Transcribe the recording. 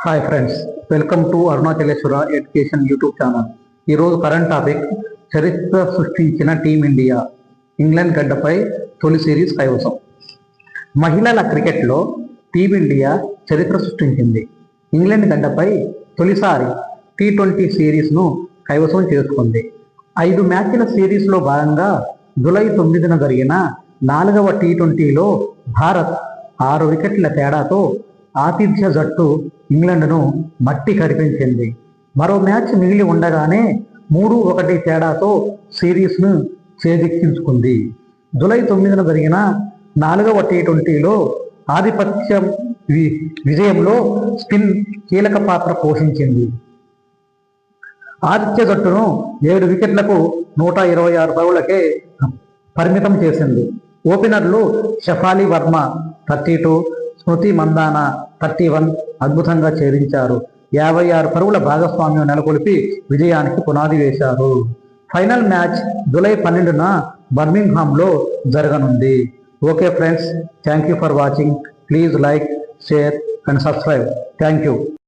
Hi friends, welcome to Arunachaleswara education YouTube channel. ఈరోజు current topic: చరిత్ర సృష్టించిన టీమిండియా ఇంగ్లాండ్ గడ్డపై తొలి సిరీస్ కైవసం. మహిళల క్రికెట్లో టీమిండియా చరిత్ర సృష్టించింది. ఇంగ్లాండ్ గడ్డపై తొలిసారి T20 సిరీస్ను కైవసం చేసుకుంది. 5 మ్యాచ్ల సిరీస్లో భాగంగా జూలై 9న జరిగిన 4వ T20లో భారత్ 6 వికెట్ల తేడాతో ఆతిథ్య జట్టు ఇంగ్లాండ్ను మట్టి కరిపించింది. మరో మ్యాచ్ మిగిలి ఉండగానే 3-1 తేడాతో సిరీస్ను చేజిక్కించుకుంది. జూలై 9న జరిగిన 4వ T20లో ఆధిపత్య విజయంలో స్పిన్ కీలక పాత్ర పోషించింది. ఆతిథ్య జట్టును 7 వికెట్లకు 126 పరుగులకే పరిమితం చేసింది. ఓపెనర్లు షఫాలి వర్మ 32, స్మృతి మందాన 31 అద్భుతంగా ఛేదించారు. 56 పరుగుల భాగస్వామ్యం నెలకొల్పి విజయానికి పునాది వేశారు. ఫైనల్ మ్యాచ్ జూలై 12న బర్మింగ్హామ్లో జరగనుంది. Okay friends, thank you for watching. Please like, share and subscribe. Thank you.